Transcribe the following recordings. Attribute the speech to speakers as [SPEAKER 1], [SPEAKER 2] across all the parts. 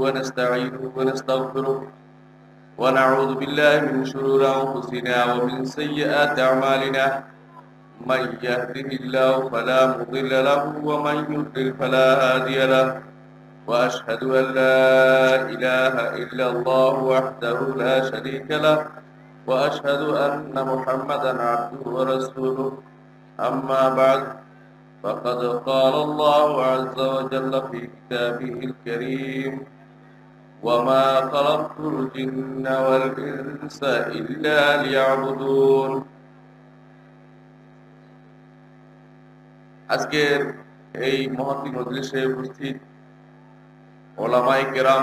[SPEAKER 1] ونستعينه ونستغفره ونعوذ بالله من شرور أنفسنا ومن سيئات أعمالنا من يهده الله فلا مضل له ومن يضلل فلا هادي له وأشهد أن لا إله إلا الله وحده لا شريك له وأشهد أن محمدا عبده ورسوله أما بعد فقد قال الله عز وجل في كتابه الكريم وما خلقت الجن والإنس إلا ليعبدون আজকের এই মহতী মজলিসে উপস্থিত ওলামায়ে কেরাম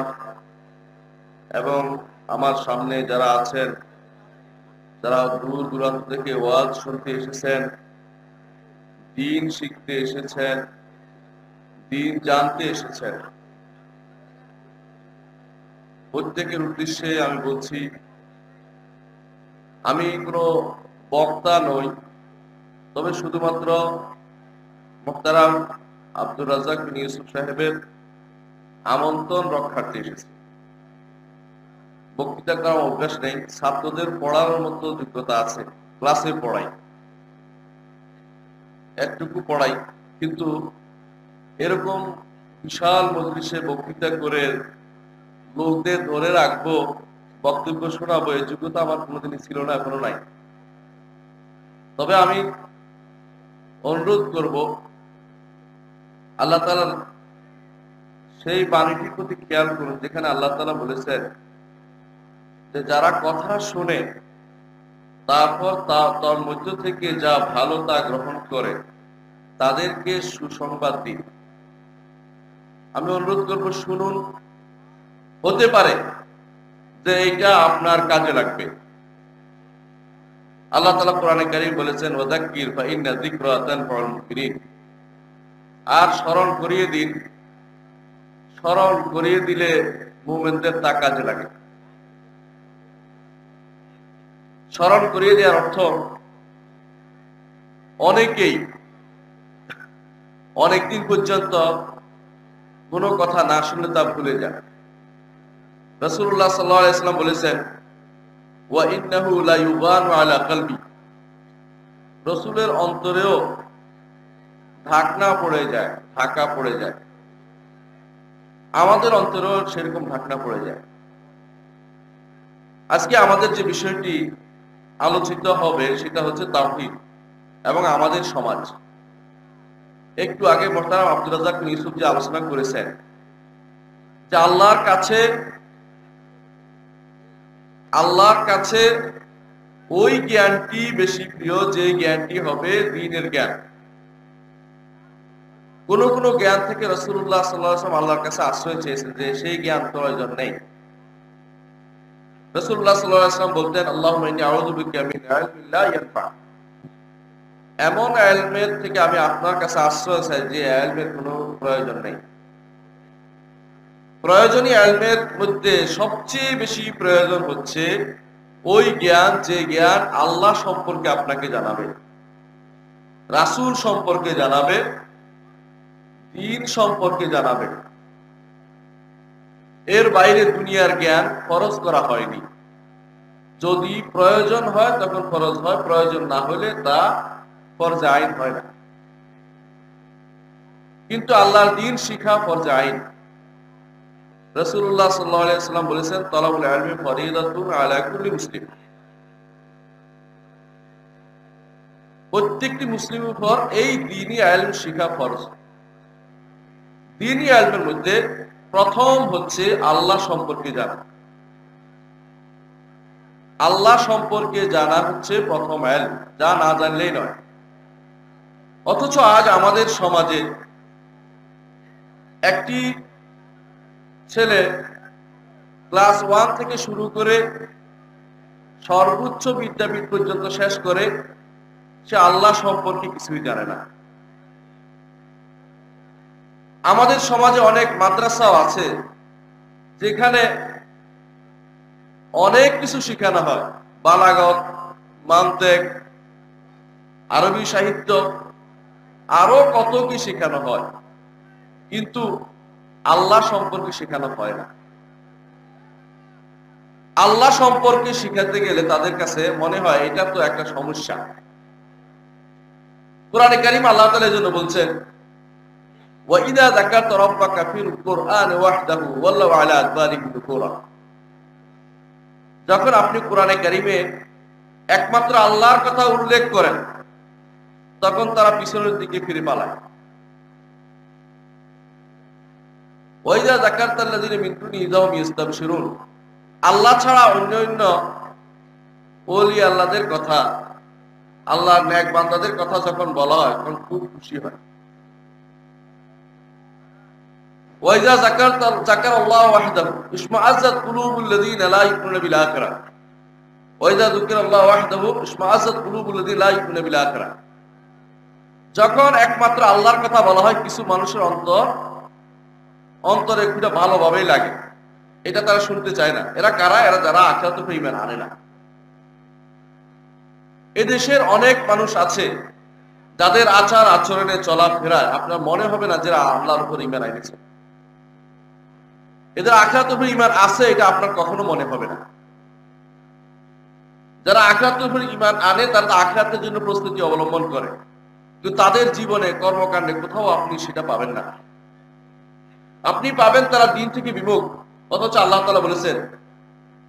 [SPEAKER 1] এবং আমার সামনে যারা আছেন, যারা দূর দূরান্ত থেকে ওয়াজ শুনতে এসেছেন, দ্বীন শিখতে এসেছেন, দ্বীন জানতে এসেছেন, প্রত্যেকের উদ্দেশ্যে আমি বলছি, আমি কোনো বক্তা নই, তবে শুধুমাত্র মুহতারাম আব্দুর রাজ্জাক বিন ইউসুফ সাহেবের আমন্ত্রণ রক্ষার্থে এসেছি। বক্তৃতা করার অভ্যাস নেই, ছাত্রদের পড়ানোর মতো যোগ্যতা আছে, ক্লাসে পড়াই, একটুকু পড়াই, কিন্তু এরকম বিশাল মজলিসে বক্তৃতা করে লোকদের ধরে রাখবো, বক্তব্য শোনাবো, এই যোগ্যতা আমার কোনোদিনই ছিল না, এখনো নাই। তবে আমি অনুরোধ করব, আল্লাহ তাআলা সেই বাণীটির প্রতি খেয়াল করুন যেখানে আল্লাহ তাআলা বলেছেন যে যারা কথা শুনে তারপর তার মধ্য থেকে যা ভালো তা গ্রহণ করে তাদেরকে সুসংবাদ দিন। আমি অনুরোধ করব, শুনুন, হতে পারে যে এইটা আপনার কাজে লাগবে। আল্লাহ তাআলা কোরআনে কারীম বলেছেন ওয়াযাক্কির ফাইন্না যিকরা তানফাউল মুমিনিন, আর স্মরণ করিয়ে দিন, স্মরণ করিয়ে দিলে মুমিনদের তা কাজে লাগে। স্মরণ করিয়ে দেওয়ার অর্থ অনেকেই অনেকদিন পর্যন্ত কোনো কথা না শুনলে তা ভুলে যায়। রাসূলুল্লাহ সাল্লাল্লাহু আলাইহি ওয়াসাল্লাম বলেছেন ওয়া ইন্নাহু লা ইউগানু আলা কলবি, রাসূলের অন্তরেও ঢাকনা পড়ে যায়, ঢাকা পড়ে যায়। আমাদের অন্তরেও সেরকম ঢাকনা পড়ে যায়। আজকে আমাদের যে বিষয়টি আলোচিত হবে সেটা হচ্ছে তাওহীদ এবং আমাদের সমাজ। একটু আগে মুহতারাম আব্দুর রাজ্জাক বিন ইউসুফ যে আলোচনা করেছেন যে আল্লাহর কাছে ওই জ্ঞানটি বেশি প্রিয় যে জ্ঞানটি হবে দ্বীনের জ্ঞান। কোন কোন জ্ঞান থেকে রাসূলুল্লাহ সাল্লাল্লাহু আলাইহি ওয়াসাল্লাম আল্লাহর কাছে আশ্রয় চেয়েছেন যে সেই জ্ঞান প্রয়োজন নেই। রাসূলুল্লাহ সাল্লাল্লাহু আলাইহি ওয়াসাল্লাম বলতেন আল্লাহুম্মা ইন্নী আউযু বিকা মিন ইলমিন লা ইয়ানফা, এমন ইলমের থেকে আমি আপনার কাছে আশ্রয় চাই যে ইলমের কোনো প্রয়োজন নেই। প্রয়োজনীয় ইলমের মধ্যে সবচেয়ে বেশি প্রয়োজন হচ্ছে ওই জ্ঞান যে জ্ঞান আল্লাহ সম্পর্কে আপনাকে জানাবে, রাসূল সম্পর্কে জানাবে, দ্বীন সম্পর্কে জানাবে। এর বাইরে দুনিয়ার জ্ঞান ফরজ করা হয়নি। যদি প্রয়োজন হয় তখন ফরজ হয়, প্রয়োজন না হলে তা ফরজে আইন হয় না। কিন্তু আল্লাহর দ্বীন শিখা ফরজে আইন। রাসূলুল্লাহ সাল্লাল্লাহু আলাইহি ওয়াসাল্লাম বলেছেন তালাবুল ইলমি ফরিদাতুন আলা কুল্লি মুসলিম, প্রত্যেকটি মুসলিমের উপর এই দ্বীনি ইলম শিখা ফরজ। দ্বীনি ইলমের মধ্যে প্রথম হচ্ছে আল্লাহ সম্পর্কে জানা। আল্লাহ সম্পর্কে জানা হচ্ছে প্রথম ইলম, যা না জানলেই নয়। অথচ আজ আমাদের সমাজে একটি ছেলে ক্লাস 1 থেকে শুরু করে সর্বোচ্চ বিদ্যাপীঠ পর্যন্ত শেষ করে সে আল্লাহ সম্পর্কে কিছুই জানে না। আমাদের সমাজে অনেক মাদ্রাসাও আছে যেখানে অনেক কিছু শেখানো হয়, বালাগত, মান্তেক, আরবি সাহিত্য, আরো কত কি শেখানো হয়, কিন্তু আল্লাহ সম্পর্কে শেখানো হয় না। আল্লাহ সম্পর্কে শিখাতে গেলে তাদের কাছে মনে হয় এটা তো একটা সমস্যা। কোরআনে কারীম আল্লাহ তাআলা এজন্য বলছেন, ওয়া ইযা যাকারতা রাব্বাকা ফিল কুরআনি ওয়াহদাহু ওয়াল্লাহু আলা আদবারিহিম নুফুরা। যখন আপনি কোরআনে কারীমে একমাত্র আল্লাহর কথা উল্লেখ করেন, তখন তারা পিছনের দিকে ফিরে পালায়। ওয়া ইযা যাকারতাল্লাযিনা মিন দুনিহি ইযাহুম ইস্তাবশিরুন। আল্লাহ ছাড়া অন্য ওলি আল্লাহদের কথা, আল্লাহর নেক বান্দাদের কথা যখন বলা হয় তখন খুব খুশি হয়। ওয়াইজা যাকারাল্লাহু ওয়াহদাহু ইশমাআযাত কুলুবুল্লাযিনা লা ইউমিনুনা বিল আখিরাহ। ওয়াইজা যুকিরাল্লাহু ওয়াহদাহু ইশমাআযাত কুলুবুল্লাযিনা লা ইউমিনুনা বিল আখিরাহ। যখন একমাত্র আল্লাহর কথা বলা হয়, কিছু মানুষের অন্তরে খুবটা ভালোভাবেই লাগে, এটা তারা শুনতে চায় না। এরা কারা? এরা যারা আখিরাতের উপর ঈমান আনে না। এদেশের অনেক মানুষ আছে যাদের আচার আচরণে চলাফেরায় আপনার মনে হবে না যারা আল্লাহর উপর ঈমান এনেছে। এদের আখিরাতের উপর ঈমান আছে এটা আপনার কখনো মনে হবে না। যারা আখিরাতের উপর ঈমান আনে তারা আখিরাতের জন্য প্রস্তুতি অবলম্বন করে, কিন্তু তাদের জীবনে কর্মকাণ্ডে কোথাও আপনি সেটা পাবেন না। আপনি পাবেন তারা দিন থেকে বিমুখ। অথচ আল্লাহ তাআলা বলেছেন,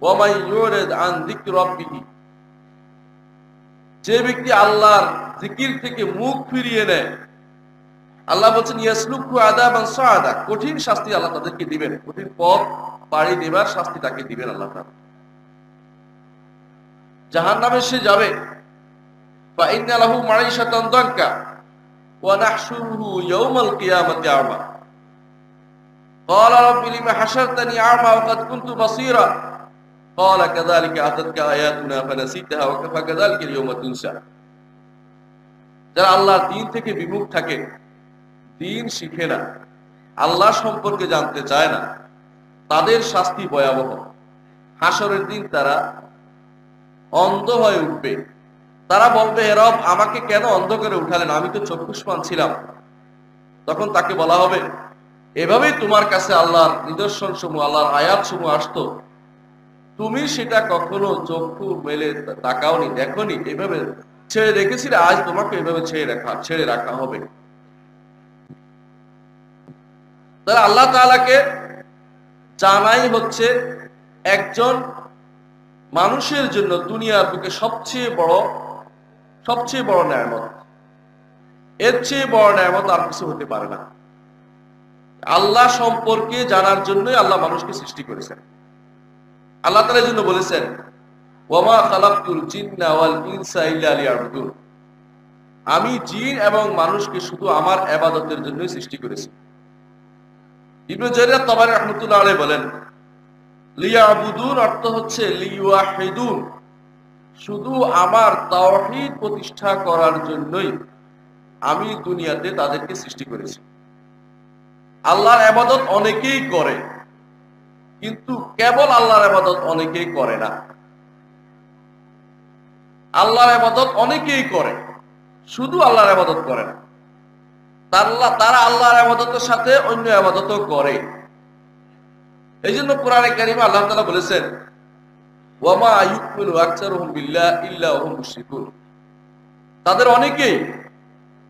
[SPEAKER 1] ওয়া মান ইউরিদ আন যিকরি রাব্বিহি, যে ব্যক্তি আল্লাহর জিকির থেকে মুখ ফিরিয়ে নেয়, আল্লাহ বলছেন ইয়াসলুকু আযাবান সাআদা, কঠিন শাস্তি আল্লাহ তাদেরকে দিবেন, কঠিন পথ পাড়ি দেবার শাস্তি তাকে দিবেন আল্লাহ তাআলা। জাহান্নামে সে যাবে। ফা ইন্না লাহু মাঈশাতান দানকা ওয়া নাহশুরুহু ইয়াওমাল কিয়ামাতি আমা। ক্বালা রাব্বি লিমা হাশারতানি আমা ওয়া কাদ কুনতু বাসীরা। ক্বালা কাযালিকা আতাতকা আয়াতুনা ফানাসিতাহা ওয়া কাযালিকা আল-ইয়াওমা তুনসা। যারা আল্লাহর দ্বীন থেকে বিমুখ থাকে, দ্বীন শিখে না, আল্লাহ সম্পর্কে জানতে চায় না, তাদের শাস্তি ভয়াবহ। হাসরের দিন তারা অন্ধ হয়ে উঠবে। তারা বলবে, হে রব, আমাকে কেন অন্ধকারে উঠালেন? আমি তো চক্ষুষ্মান ছিলাম। তখন তাকে বলা হবে, এভাবেই তোমার কাছে আল্লাহর নিদর্শন সমূহ, আল্লাহর আয়াত সমূহ আসতো, তুমি সেটা কখনো চক্ষু মেলে তাকাওনি, দেখোনি, এভাবে ছেড়ে রেখেছিলে, আজ তোমাকে এভাবে ছেড়ে রাখা হবে। তারা আল্লাহ তাআলাকে জানাই হচ্ছে একজন মানুষের জন্য দুনিয়ার বুকে সবচেয়ে বড় নেয়ামত। এর চেয়ে বড় নেয়ামত আর কিছু হতে পারে না। আল্লাহ সম্পর্কে জানার জন্যই আল্লাহ মানুষকে সৃষ্টি করেছেন। আল্লাহ তাআলা জন্য বলেছেন, ওয়ামা খালাকতুল জিন্না ওয়াল ইনসা ইল্লা লিয়াবুদুন। আমি জিন এবং মানুষকে শুধু আমার ইবাদতের জন্যই সৃষ্টি করেছি। ইবনে জারীর তাবারী রাহমাতুল্লাহ আলাইহি বলেন, লিয়াবুদুন অর্থ হচ্ছে লিওয়াহিদুন, শুধু আমার তাওহীদ প্রতিষ্ঠা করার জন্যই আমি দুনিয়াতে তাদেরকে সৃষ্টি করেছি। আল্লাহর ইবাদত অনেকেই করে, কিন্তু কেবল আল্লাহর ইবাদত অনেকেই করে না। আল্লাহর ইবাদত অনেকেই করে, শুধু আল্লাহর ইবাদত করে না। তারা আল্লাহর ইবাদতের সাথে অন্য ইবাদতও করে। এই জন্য কোরআনে কারিমে আল্লাহ তাআলা বলেছেন, ওয়ামা ইউমিনু আকসারুহুম বিল্লাহি ইল্লা ওয়াহুম মুশরিকুন। তাদের অনেকেই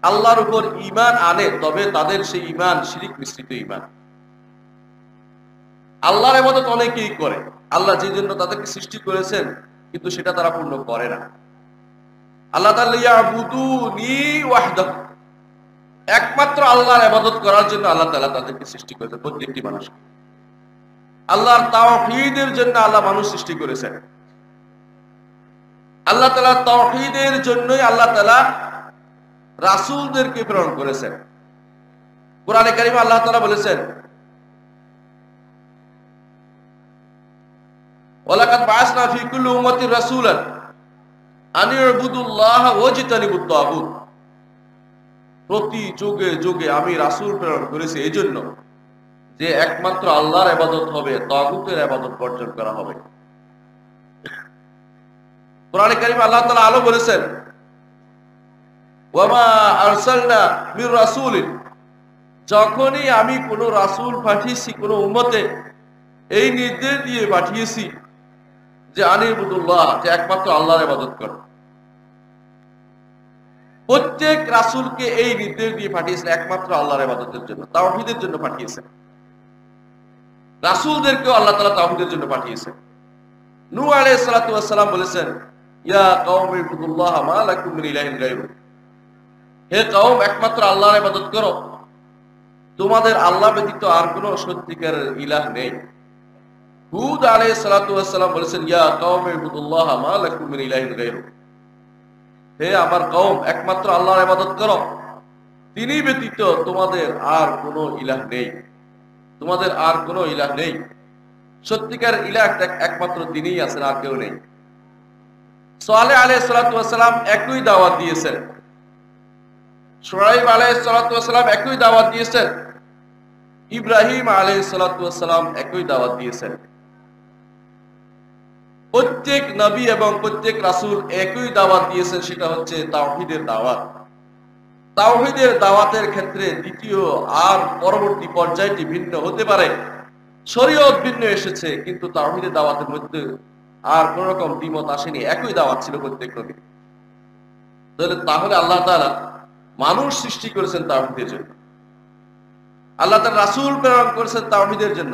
[SPEAKER 1] আল্লাহর উপর ঈমান আনে, তবে তাদের সেই ঈমান শিরক মিশ্রিত ঈমান। আল্লাহর ইবাদত অনেকেই করে, আল্লাহ যে জন্য তাদেরকে সৃষ্টি করেছেন, কিন্তু সেটা তারা পূর্ণ করে না। আল্লাহ তাআলা ইয়াবুদুনি ওয়াহদাহু, একমাত্র আল্লাহর ইবাদত করার জন্য আল্লাহ তাআলা তাদেরকে সৃষ্টি করেছেন, প্রত্যেকটি মানুষকে। আল্লাহর তাওহীদের জন্য আল্লাহ মানুষ সৃষ্টি করেছেন। আল্লাহ তাআলা তাওহীদের জন্যই আল্লাহ তাআলা রাসূলদেরকে প্রেরণ করেছেন। কোরআনে কারিমে আল্লাহ তাআলা বলেছেন, ওয়ালাকাদ বাআসনা ফি কুল্লি উম্মাতির রাসূলান আন ইউবুদুল্লাহ ওয়াজতানিবুত তাগুত। প্রতি যুগে যুগে আমি রাসূল প্রেরণ করেছি এই জন্য যে একমাত্র আল্লাহর ইবাদত হবে, তাগুতের ইবাদত বর্জন করা হবে। কোরআনে কারিমে আল্লাহ তাআলা আলো বলেছেন, ওয়ামা আরসালনা মির রাসূলিন, যখনই আমি কোনো রাসূল পাঠিয়েছি কোনো উম্মতে এই নির্দেশ দিয়ে পাঠিয়েছি যে আনিবুদুল্লাহ, যে একমাত্র আল্লাহর ইবাদত করো। প্রত্যেক রাসূলকে এই নির্দেশ দিয়ে পাঠিয়েছেন একমাত্র আল্লাহর ইবাদতের জন্য, তাওহীদের জন্য পাঠিয়েছেন। রাসূলদেরকেও আল্লাহ তাআলা তাওহীদের জন্য পাঠিয়েছেন। নূহ আলাইহিস সালাতু ওয়াস সালাম বলেছেন, ইয়া কওমি ইবুদুল্লাহ মা লাকুম মিন ইলাহিন গায়রু, হে কওম একমাত্র আল্লাহর ইবাদত করো, তোমাদের আল্লাহ ব্যতীত আর কোনো সত্যিকারের ইলাহ নেই। হুদ আলাইহিস সালাতু ওয়াস সালাম বলেছেন, ইয়া কওমি ইবুদুল্লাহ মা লাকুম মিন ইলাহিন গায়রু, হে আমার কওম একমাত্র আল্লাহর ইবাদত করো, তিনি ব্যতীত তোমাদের আর কোনো ইলাহ নেই, তোমাদের আর কোনো ইলাহ নেই। সত্যিকার ইলাহ একমাত্র তিনিই আছেন, আর কেউ নেই। সালেহ আলাইহিস সালাতু ওয়াস সালাম একই দাওয়াত দিয়েছেন, শুআয়ব আলাইহিস সালাতু ওয়াস সালাম একই দাওয়াত দিয়েছেন, ইব্রাহিম আলাইহিস সালাতু ওয়াস সালাম একই দাওয়াত দিয়েছেন। প্রত্যেক নবী এবং প্রত্যেক রাসূল একই দাওয়াত দিয়েছেন, সেটা হচ্ছে তাওহীদের দাওয়াত। তাওহীদের দাওয়াতের ক্ষেত্রে দ্বিতীয় আর পরবর্তী পর্যায়টি ভিন্ন হতে পারে, শরীয়ত ভিন্ন এসেছে, কিন্তু তাওহীদের দাওয়াতের মধ্যে আর কোন রকম দ্বিমত আসেনি, একই দাওয়াত ছিল প্রত্যেক নবী। তাহলে আল্লাহ তাআলা মানুষ সৃষ্টি করেছেন তাওহীদের জন্য, আল্লাহ তাআলা রাসূল প্রেরণ করেছেন তাওহীদের জন্য।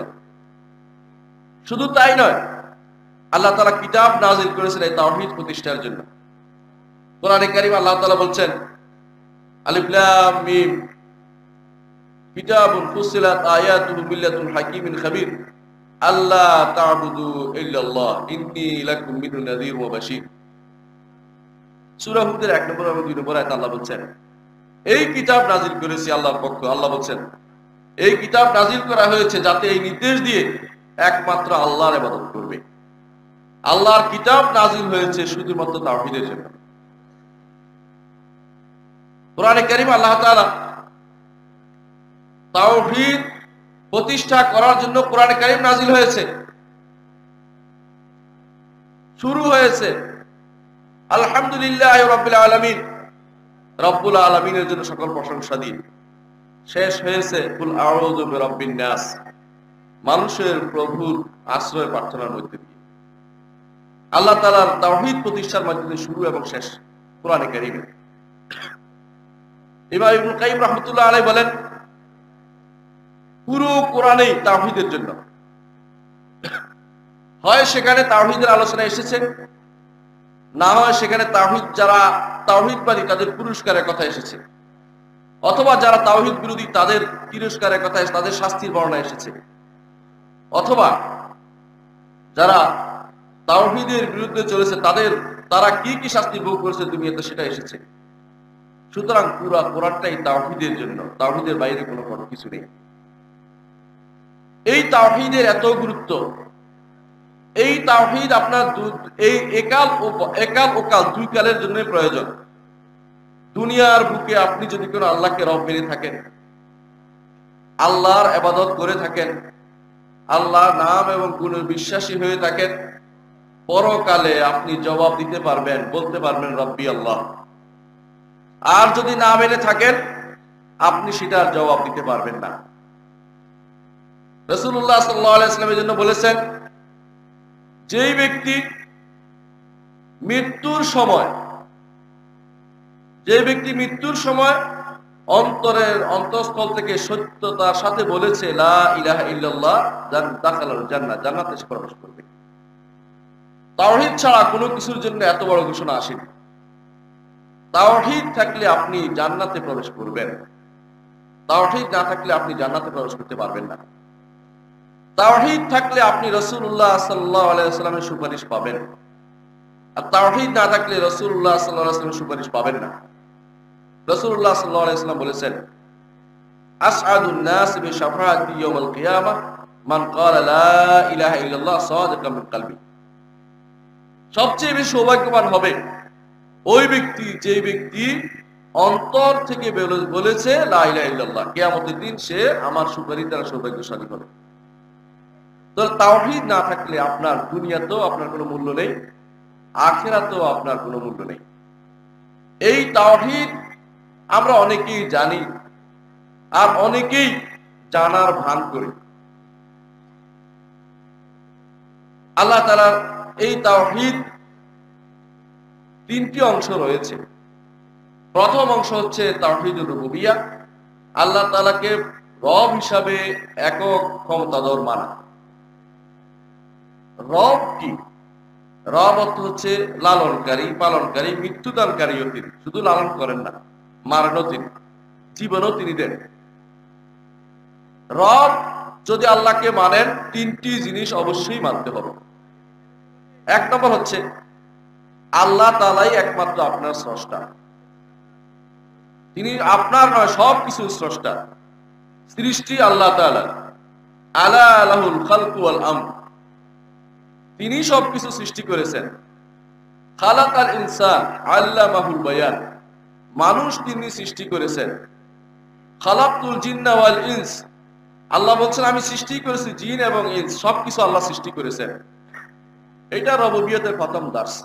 [SPEAKER 1] শুধু তাই নয়, আল্লাহ তাআলা কিতাব নাযিল করেছেন এই তাওহীদ প্রতিষ্ঠার জন্য। কোরআনে কারীম আল্লাহ তাআলা বলছেন, আলিফ লাম মিম কিতাবুন ফুসিলাত আয়াতুহু মিল্লাতুল হাকিমিন খাবীর আল্লাহ তা'বুদু ইল্লাল্লাহ ইন্নী লাকুম মিনহু নাযীর ওয়া বাশীর। সূরা হুদের 1 নম্বর এবং 2 নম্বর আয়াতে আল্লাহ বলছেন, এই কিতাব নাযিল করেছি আল্লাহর পক্ষ। আল্লাহ বলছেন, এই কিতাব নাযিল করা হয়েছে যাতে এই নির্দেশ দিয়ে একমাত্র আল্লাহর ইবাদত করবে। আল্লাহর কিতাব নাযিল হয়েছে শুধুমাত্র তাওহীদের জন্য। কোরআনে কারীম আল্লাহ তাআলা তাওহীদ প্রতিষ্ঠা করার জন্য কোরআনে কারীম নাযিল হয়েছে, শুরু হয়েছে আলহামদুলিল্লাহি রাব্বিল আলামিন, রব্বুল আলামিনের জন্য সকল প্রশংসা দিয়ে। শেষ হয়েছে কুল আউযু বিরাব্বিন নাস, মানুষের প্রভুর আশ্রয় প্রার্থনার মধ্যে দিয়ে। আল্লাহ তাআলার তাওহীদ প্রতিষ্ঠার মাধ্যমে শুরু এবং শেষ কোরআনে কারীমে। ইমাম ইবনে কাইয়িম রাহমাতুল্লাহ আলাইহি বলেন, পুরো কোরআনেই তাওহীদের জন্য। হয় সেখানে তাওহীদের আলোচনা এসেছে, না হয় সেখানে তাওহীদ যারা তাওহীদবাদী তাদের পুরস্কারের কথা এসেছে, অথবা যারা তাওহীদ বিরোধী তাদের তিরস্কারের কথা, তাদের শাস্তির বর্ণনা এসেছে, অথবা যারা তাওহীদের বিরুদ্ধে চলেছে তারা কি কি শাস্তি ভোগ করেছে দুনিয়াতে সেটা এসেছে। সুতরাং পুরো কোরআনটাই তাওহীদের জন্য, তাওহীদের বাইরে কোনো কিছু নেই। এই তাওহীদের এত গুরুত্ব, এই তাওহীদ আপনার এই একাল ও কাল দুই কালের জন্য প্রয়োজন। দুনিয়ার বুকে আপনি যদি কোনো আল্লাহকে রব মেনে থাকেন, আল্লাহর ইবাদত করে থাকেন, আল্লাহর নাম এবং গুণে বিশ্বাসী হয়ে থাকেন, পরকালে আপনি জবাব দিতে পারবেন, বলতে পারবেন রব্বি আল্লাহ। আর যদি না মেনে থাকেন, আপনি সেটার জবাব দিতে পারবেন না। রাসূলুল্লাহ সাল্লাল্লাহু আলাইহি ওয়াসাল্লাম এর জন্য বলেছেন, যেই ব্যক্তি মৃত্যুর সময় অন্তঃস্থল থেকে সত্যতার সাথে বলেছে লা ইলাহা ইল্লাল্লাহ, দাখালাল জান্নাহ, জান্নাতে প্রবেশ করবে। তাওহীদ ছাড়া কোনো কিছুর জন্য এত বড় ঘোষণা আসেনি। তাওহীদ থাকলে আপনি জান্নাতে প্রবেশ করবেন, তাওহীদ না থাকলে আপনি জান্নাতে প্রবেশ করতে পারবেন না। তাওহীদ থাকলে আপনি রাসূলুল্লাহ সাল্লাল্লাহু আলাইহি ওয়াসাল্লামের সুপারিশ পাবেন, আর তাওহীদ না থাকলে রাসূলুল্লাহ সাল্লাল্লাহু আলাইহি ওয়াসাল্লামের সুপারিশ পাবেন না। রাসূলুল্লাহ সাল্লাল্লাহু আলাইহি ওয়াসাল্লাম বলেছেন, আসআদুন নাস বিশাফাআতি ইয়াউমাল কিয়ামাহ মান ক্বালা লা ইলাহা ইল্লাল্লাহ সাদিকাম মিন কলবি। সবচেয়ে বেশি সৌভাগ্যবান হবে ওই ব্যক্তি যে ব্যক্তি অন্তর থেকে বলেছে লা ইলাহা ইল্লাল্লাহ, কিয়ামতের দিন সে আমার সুপারিশ দ্বারা সৌভাগ্যশালী হবে। তো তাওহীদ না থাকলে আপনার দুনিয়াতেও আপনার কোনো মূল্য নেই, আখিরাতেও আপনার কোনো মূল্য নেই। এই তাওহীদ আমরা অনেকেই জানি, আর অনেকেই জানার ভান করে। আল্লাহ তাআলার এই তাওহীদ তিনটি অংশ রয়েছে। প্রথম অংশ হচ্ছে তাওহীদুর রুবুবিয়্যা, আল্লাহ তাআলাকে রব হিসাবে একক ক্ষমতাধর মানা। রব কি? রব অর্থ হচ্ছে লালনকারী, পালনকারী, মৃত্যুদানকারীও তিনি। শুধু লালন করেন না, মারেনও তিনি, জীবনও তিনি দেন। রব যদি আল্লাহকে মানেন, তিনটি জিনিস অবশ্যই মানতে হবে। এক নম্বর হচ্ছে আল্লাহ তাআলাই একমাত্র আপনার স্রষ্টা। তিনি আপনার নয়, সব কিছু স্রষ্টা। সৃষ্টি আল্লাহ তাআলা। আলা লাহুল খালকু ওয়াল আমর, তিনি সবকিছু সৃষ্টি করেছেন। খালাকাল ইনসান আল্লামাহুল বায়ান, মানুষ তিনি সৃষ্টি করেছেন। খালাকতুল জিন্না ওয়াল ইনস, আল্লাহ বলছেন আমি সৃষ্টি করেছি জিন এবং ইনস, সবকিছু আল্লাহ সৃষ্টি করেছেন। এটা রুবুবিয়তের প্রথম দার্স।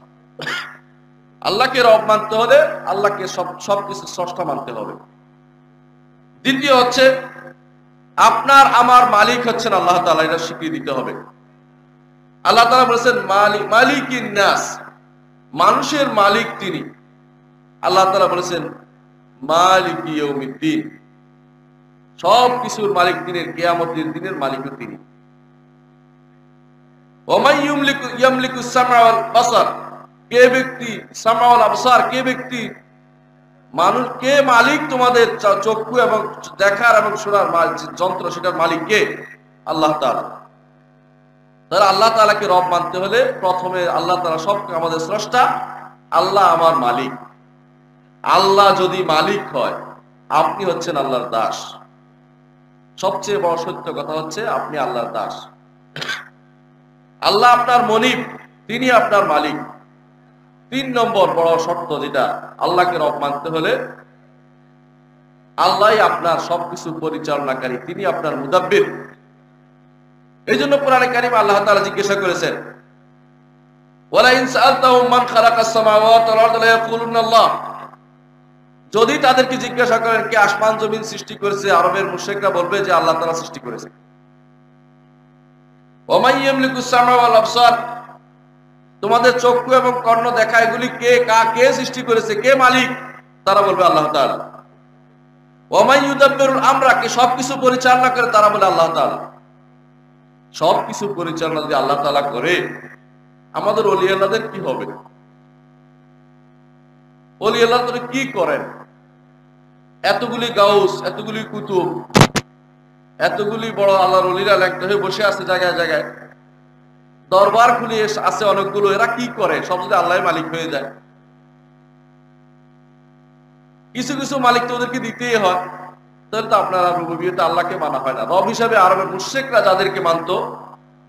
[SPEAKER 1] আল্লাহকে রব মানতে হলে আল্লাহকে সবকিছু স্রষ্টা মানতে হবে। দ্বিতীয় হচ্ছে আপনার আমার মালিক হচ্ছেন আল্লাহ তাআলা, এটা স্বীকৃতি দিতে হবে। আল্লাহ তাআলা বলেছেন মালিকিন নাস, মানুষের মালিক তিনি। আল্লাহ তাআলা বলেছেন মালিকি ইয়াউমিদ্দিন, সব কিছুর মালিক তিনি, কিয়ামতের দিনের মালিকও তিনি। ওয়ামাই ইয়ামলিকু সামআ ওয়াল বাসার, কে ব্যক্তি সামআ ওয়াল আবসার, কে ব্যক্তি মানুষ, কে মালিক তোমাদের চক্ষু এবং দেখার এবং শোনার যন্ত্র, সেটার মালিক কে? আল্লাহ তাআলা। তাহলে আল্লাহ তাআলাকে রব মানতে হলে প্রথমে আল্লাহ তাআলা সব আমাদের স্রষ্টা, আল্লাহ আমার মালিক। আল্লাহ যদি মালিক হয়, আপনি হচ্ছেন আল্লাহর দাস। সবচেয়ে বড় সত্য কথা হচ্ছে আপনি আল্লাহর দাস। আল্লাহ আপনার মনিব, তিনি আপনার মালিক। 3 নম্বর বড় শর্ত যেটা, আল্লাহকে রব মানতে হলে আল্লাহই আপনার সবকিছু পরিচালনাকারী, তিনি আপনার মুদাব্বির। এই জন্য কোরআনে কারিমে আল্লাহ তাআলা জিজ্ঞাসা করেছেন, ওয়ালা ইন সাআলতাহুম মান খালাকাস সামাওয়াতি ওয়াল আরদা লায়াকুলুনা আল্লাহ, যদি তাদেরকে জিজ্ঞাসা করেন কে আসমান জমিন সৃষ্টি করেছে, আরবের মুশরিকরা বলবে যে আল্লাহ তাআলা সৃষ্টি করেছে। ওয়া মান ইয়ামলিকুস সামআ ওয়াল আবসার, তোমাদের চক্ষু এবং কর্ণ দেখা, এগুলি কে সৃষ্টি করেছে, কে মালিক? তারা বলবে আল্লাহ তাআলা। ওয়া মান ইউদাব্বিরুল আমরা, কে সবকিছু পরিচালনা করে? তারা বলে আল্লাহ তাআলা। সবকিছু পরিচালনা যদি আল্লাহ তাআলা করে, আমাদের ওলি আল্লাহদের কি হবে? ওলি আল্লাহ কি করেন? এতগুলি গাউস, এতগুলি কুতুব, এতগুলি বড় আল্লাহর ওলিরা লেখতে হয়ে বসে আছে জায়গায় জায়গায়, দরবার খুলে আছে অনেকগুলো, এরা কি করে? সব যদি আল্লাহ মালিক হয়ে যায়, কিছু কিছু মালিক তো ওদেরকে দিতেই হয়, তাহলে তো আপনার রুবুবিয়তে আল্লাহকে মানা হয় না। রব হিসাবে আরবের মুশরিকরা যাদেরকে মানত,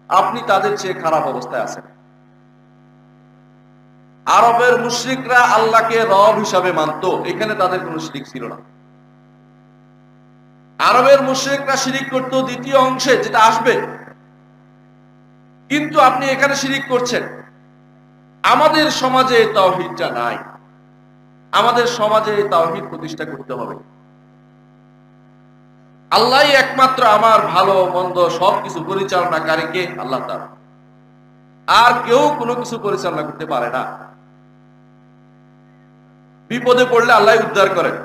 [SPEAKER 1] আপনি তাদের চেয়ে খারাপ অবস্থায় আছেন। আরবের মুশরিকরা আল্লাহকে রব হিসাবে মানত, এখানে তাদের কোনো শিরিক ছিল না। আরবের মুশরিকরা শিরিক করত দ্বিতীয় অংশে, যেটা আসবে, কিন্তু আপনি এখানে শিরিক করছেন। আমাদের সমাজে তাওহীদটা নাই। আমাদের সমাজে তাওহীদ প্রতিষ্ঠা করতে হবে। আল্লাহই একমাত্র আমার ভালো মন্দ সবকিছু পরিচালনাকারী, কে? আল্লাহ তাআলা। আর কেউ কোনো কিছু পরিচালনা করতে পারে না। বিপদে পড়লে আল্লাহ উদ্ধার করেন,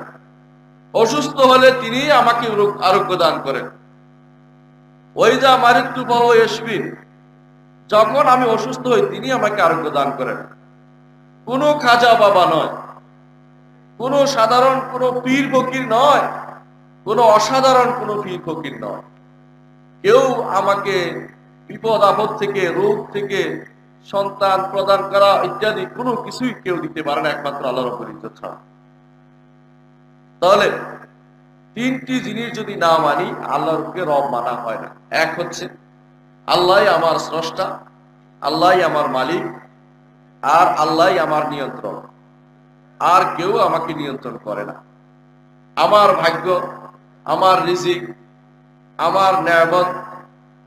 [SPEAKER 1] অসুস্থ হলে তিনি আমাকে আরোগ্য দান করেন। ওয়াইজা মারিতু ফাহুয়া ইয়াশফিন, যখন আমি অসুস্থ হই তিনি আমাকে আরোগ্য দান করেন। কোনো খাজা বাবা নয়, কোনো সাধারণ কোনো পীর ফকির নয়, কোনো অসাধারণ কোনো পীর ফকির নয়। কেউ আমাকে বিপদ আপদ থেকে, রোগ থেকে সন্তান প্রদান করা ইত্যাদি কোনো কিছুই কেউ দিতে পারে না, একমাত্র আল্লাহ রাব্বুল ইজ্জত ছাড়া। তাহলে তিনটি জিনিস যদি না মানি, আল্লাহকে রব মানা হয় না। এক হচ্ছে আল্লাহই আমার স্রষ্টা, আল্লাহই আমার মালিক, আর আল্লাহই আমার নিয়ন্ত্রণ, আর কেউ আমাকে নিয়ন্ত্রণ করে না। আমার ভাগ্য, আমার রিজিক, আমার নিয়ামত,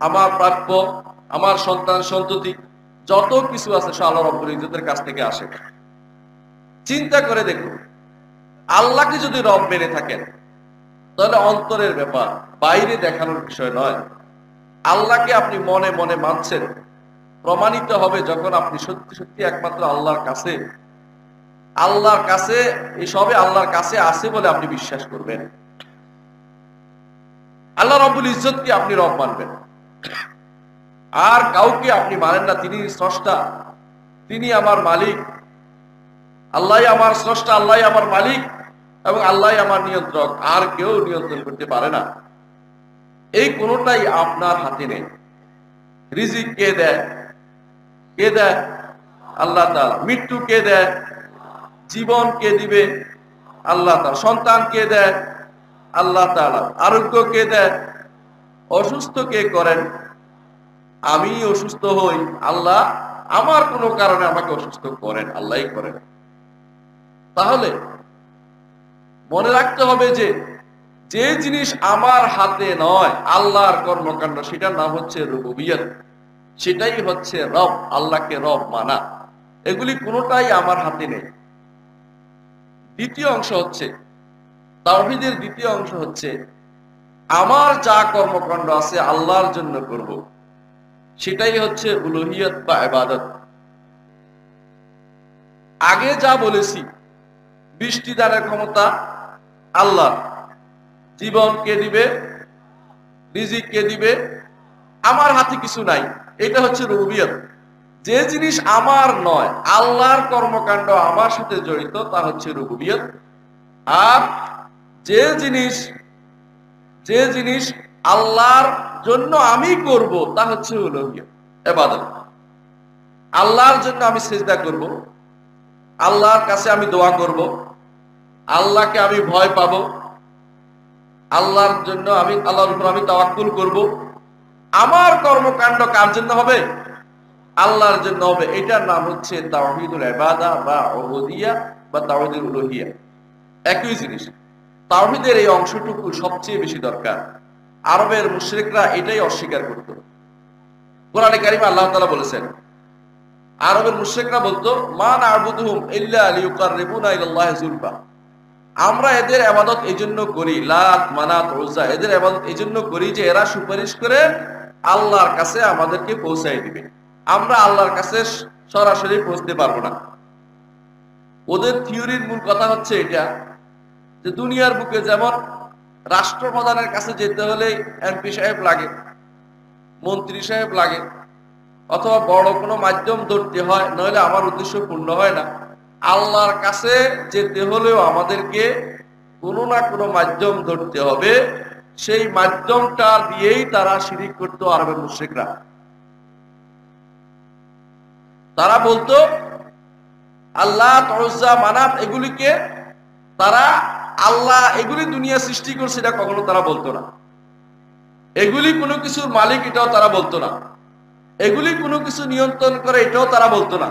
[SPEAKER 1] আমার প্রাপ্য, আমার সন্তান সন্ততি, যত কিছু আছে সে আল্লাহ রাব্বুল ইজ্জতের কাছ থেকে আসে। চিন্তা করে দেখুন, আল্লাহকে যদি রব মেনে থাকেন, তাহলে অন্তরের ব্যাপার, বাইরে দেখানোর বিষয় নয়। আল্লাহকে আপনি মনে মনে মানছেন, প্রমাণিত হবে যখন আপনি সত্যি সত্যি একমাত্র আল্লাহর কাছে এসবে আল্লাহর কাছে আছে বলে আপনি বিশ্বাস করবেন। আল্লাহ রব্বুল ইজ্জতকে আপনি রব মানবেন, আর কাউকে আপনি মানেন না। তিনি স্রষ্টা, তিনি আমার মালিক, আল্লাহ আমার স্রষ্টা, আল্লাহ আমার মালিক এবং আল্লাহ আমার নিয়ন্ত্রক, আর কেউ নিয়ন্ত্রণ করতে পারে না। এই কোনোটাই আপনার হাতে নেই। রিজিক কে দেয়? কে দেয়? আল্লাহ তাআলা। মৃত্যু কে দেয়? জীবন কে দিবে? আল্লাহ তাআলা। সন্তান কে দেয়? আল্লাহ তাআলা। আরোগ্য কে দেয়? অসুস্থ কে করেন? আমি অসুস্থ হই, আল্লাহ আমার কোনো কারণে আমাকে অসুস্থ করেন, আল্লাহই করেন। তাহলে মনে রাখতে হবে যে যে জিনিস আমার হাতে নয়, আল্লাহর কর্মকাণ্ড, সেটার নাম হচ্ছে রুবুবিয়ত, সেটাই হচ্ছে রব, আল্লাহকে রব মানা। এগুলি কোনোটাই আমার হাতে নেই। দ্বিতীয় অংশ হচ্ছে তাওহীদের দ্বিতীয় অংশ হচ্ছে আমার যা কর্মকাণ্ড আছে আল্লাহর জন্য করব, সেটাই হচ্ছে উলুহিয়ত বা ইবাদত। আগে যা বলেছি, বৃষ্টি দানের ক্ষমতা আল্লাহর, জীবন কে দিবে, রিজিক কে দিবে, আমার হাতে কিছু নাই, এটা হচ্ছে রুবুবিয়ত। যে জিনিস আমার নয়, আল্লাহর কর্মকাণ্ড আমার সাথে জড়িত, তা হচ্ছে রুবুবিয়ত। আর যে জিনিস আল্লাহর জন্য আমি করব, তা হচ্ছে উলুহিয়ত, ইবাদত। আল্লাহর জন্য আমি সিজদা করব, আল্লাহর কাছে আমি দোয়া করব, আল্লাহকে আমি ভয় পাবো, আল্লাহর জন্য আল্লাহর উপর আমি তাওয়াক্কুল করব। আমার কর্মকাণ্ড কার জন্য হবে? আল্লাহর জন্য হবে। এটার নাম হচ্ছে তাওহীদুল ইবাদা বা উবুদিয়্যাহ বা তাওহীদুল উলুহিয়্যাহ, একই জিনিস। তাওহীদের এই অংশটুকু সবচেয়ে বেশি দরকার। আরবের মুশরিকরা এটাই অস্বীকার করত। কোরআনে কারিমে আল্লাহ তাআলা বলেছেন, আরবের মুশরিকরা বলতো, মা না'বুদুহুম ইল্লা লিয়ুকাররিবুনা ইলাল্লাহি যুলফা, আমরা এদের ইবাদত এজন্য করি, লাত মানাত উজ্জা, এদের ইবাদত এজন্য করি যে এরা সুপারিশ করে আল্লাহর কাছে আমাদেরকে পৌঁছায় দিবে, আমরা আল্লাহর কাছে সরাসরি পৌঁছতে পারবো না। ওদের থিওরির মূল কথা হচ্ছে এটা, যে দুনিয়ার বুকে যেমন রাষ্ট্রপ্রধানের কাছে যেতে হলে এমপি সাহেব লাগে, মন্ত্রী সাহেব লাগে, অথবা বড় কোনো মাধ্যম ধরতে হয়, নইলে আমার উদ্দেশ্য পূর্ণ হয় না। আল্লাহর কাছে যেতে হলেও আমাদেরকে কোনো না কোনো মাধ্যম ধরতে হবে। সেই মাধ্যমটা দিয়েই তারা শিরিক করতো আরবের মুশরিকরা। তারা বলতো আল্লাহ, উজ্জা, মানাত, এগুলিকে তারা আল্লাহ, এগুলি দুনিয়া সৃষ্টি করছে, এটা কখনো তারা বলতো না। এগুলি কোনো কিছুর মালিক, এটাও তারা বলতো না। এগুলি কোনো কিছু নিয়ন্ত্রণ করে, এটাও তারা বলতো না।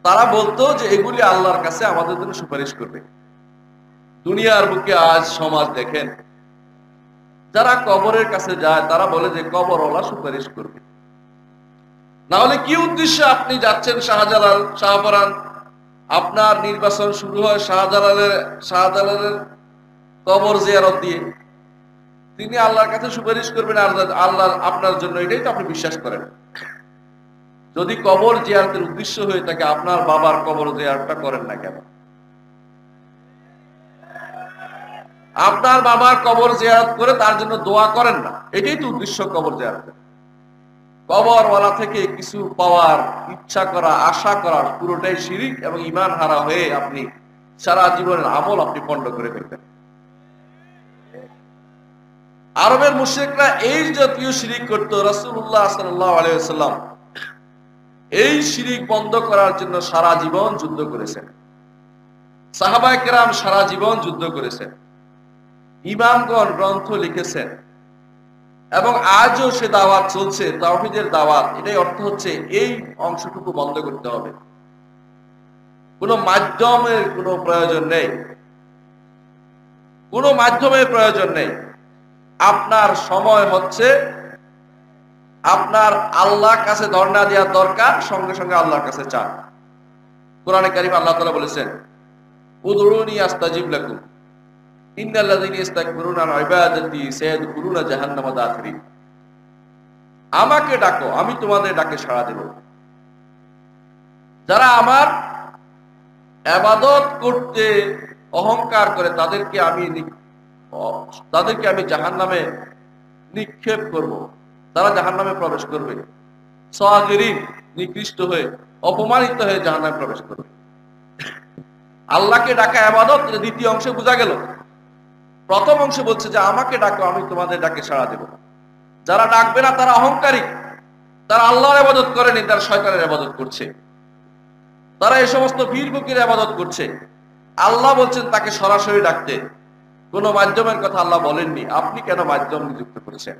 [SPEAKER 1] তারা বলতো যে এগুলি আল্লাহর কাছে আমাদের জন্য সুপারিশ করবে। দুনিয়ার বুকে আজ সমাজ দেখেন, যারা কবরের কাছে যায় তারা বলে যে কবরওয়ালা সুপারিশ করবে। না হলে কি উদ্দেশ্যে আপনি যাচ্ছেন শাহজালাল, শাহপরান, আপনার নির্বাচন শুরু হয় শাহজালালের কবর জিয়ারত দিয়ে, তিনি আল্লাহর কাছে সুপারিশ করবেন আল্লাহ আপনার জন্য, এটাই তো আপনি বিশ্বাস করেন। যদি কবর জিয়ারতের উদ্দেশ্য হয়ে থাকে, আপনার বাবার কবর জিয়ারতটা করেন না কেন? আপনার বাবার কবর জিয়ারত করে তার জন্য দোয়া করেন না, এটাই তো উদ্দেশ্য কবর জিয়ারতের। কবরওয়ালা থেকে কিছু পাওয়ার ইচ্ছা করা, আশা করা, পুরোটাই শিরিক এবং ঈমান হারা হয়ে আপনি সারা জীবনের আমল আপনি পণ্ড করে ফেলবেন। আরবের মুশরিকরা এই জাতীয় শিরিক করত। রাসূলুল্লাহ সাল্লাল্লাহু আলাইহি ওয়াসাল্লাম এই শিরিক বন্ধ করার জন্য সারা জীবন যুদ্ধ করেছেন। সাহাবায়ে কেরাম সারা জীবন যুদ্ধ করেছেন, ইমামগণ গ্রন্থ লিখেছেন, এবং আজও সে দাওয়াত চলছে, তাওহীদের দাওয়াত। এটাই অর্থ হচ্ছে এই অংশটুকু বন্ধ করতে হবে। কোনো মাধ্যমের কোনো প্রয়োজন নেই, কোনো মাধ্যমের প্রয়োজন নেই। আপনার সময় হচ্ছে আপনার আল্লাহর কাছে ধর্ণা দেওয়ার দরকার, সঙ্গে সঙ্গে আল্লাহর কাছে চান। কোরআনে কারিমে আল্লাহ তাআলা বলেছেন, উদউনি আস্তাজিব লাকুম, ইন্নাল্লাযীনা ইস্তাকবিরুনা আন ইবাদাতি সায়াদখুলুনা জাহান্নামা দাখিরিন। আমাকে ডাকো, আমি তোমাদের ডাকে সাড়া দেব। যারা আমার ইবাদত করতে অহংকার করে তাদেরকে আমি জাহান্নামে নিক্ষেপ করব। তারা জাহান্নামে প্রবেশ করবে, সাগিরিন, নিকৃষ্ট হয়ে, অপমানিত হয়ে জাহান্নামে প্রবেশ করবে। আল্লাহকে ডাকা ইবাদত, দ্বিতীয় অংশে বোঝা গেল। প্রথম অংশে বলছে যে আমাকে ডাকো, আমি তোমাদের ডাকে সাড়া দেব। যারা ডাকবে না তারা অহংকারী, তারা আল্লাহর ইবাদত করেনি, তারা শয়তানের ইবাদত করছে। তারা এই সমস্ত বীর ফকিরের ইবাদত করছে। আল্লাহ বলছেন তাকে সরাসরি ডাকতে, কোনো মাধ্যমের কথা আল্লাহ বলেননি। আপনি কেন মাধ্যম নিযুক্ত করেছেন?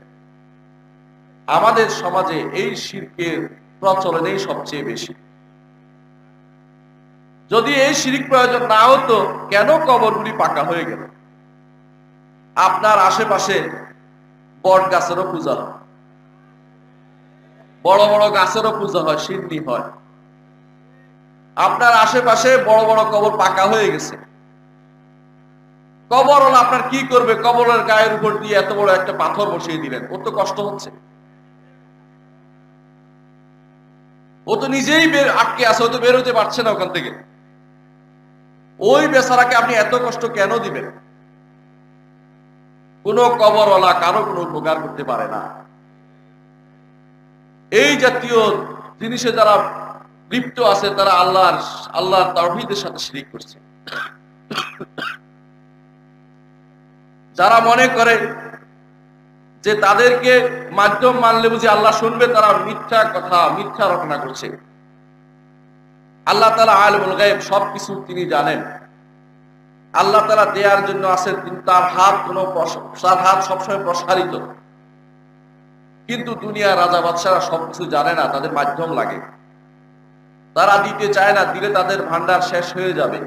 [SPEAKER 1] আমাদের সমাজে এই শিরকের প্রচলনেই সবচেয়ে বেশি। যদি এই শিরিক প্রয়োজন না হতো, কেন কবরগুলি পাকা হয়ে গেল? আপনার আশেপাশে বট গাছেরও পূজা হয়, বড় বড় গাছেরও পূজা হয়, সিন্নি হয়। আপনার আশেপাশে বড় বড় কবর পাকা হয়ে গেছে। কবর হলো আপনার কি করবে? কবরের গায়ের উপর দিয়ে এত বড় একটা পাথর বসিয়ে দিলেন, ও তো কষ্ট হচ্ছে। ও তো নিজেই আটকে আছে, ও তো বের হতে পারছে না ওখান থেকে। ওই বেচারাকে আপনি এত কষ্ট কেন দিবেন? কোন কবরওয়ালা কারো কোনো উপকার করতে পারে না। এই জাতীয় জিনিসে যারা লিপ্ত আছে তারা আল্লাহর তাওহীদের সাথে শিরিক করছে। যারা মনে করে যে তাদেরকে মাধ্যম মানলে বুঝি আল্লাহ শুনবে, তারা মিথ্যা কথা, মিথ্যা রচনা করছে। আল্লাহ তাআলা আলিমুল গায়ব, সবকিছু তিনি জানেন। আল্লাহ তাআলা দেয়ার জন্য আছেন, তার হাত সবসময় প্রসারিত। কিন্তু দুনিয়ার রাজা বাদশারা সবকিছু জানে না, তাদের মাধ্যম লাগে। তারা দিতে চায় না, দিলে তাদের ভান্ডার শেষ হয়ে যাবে।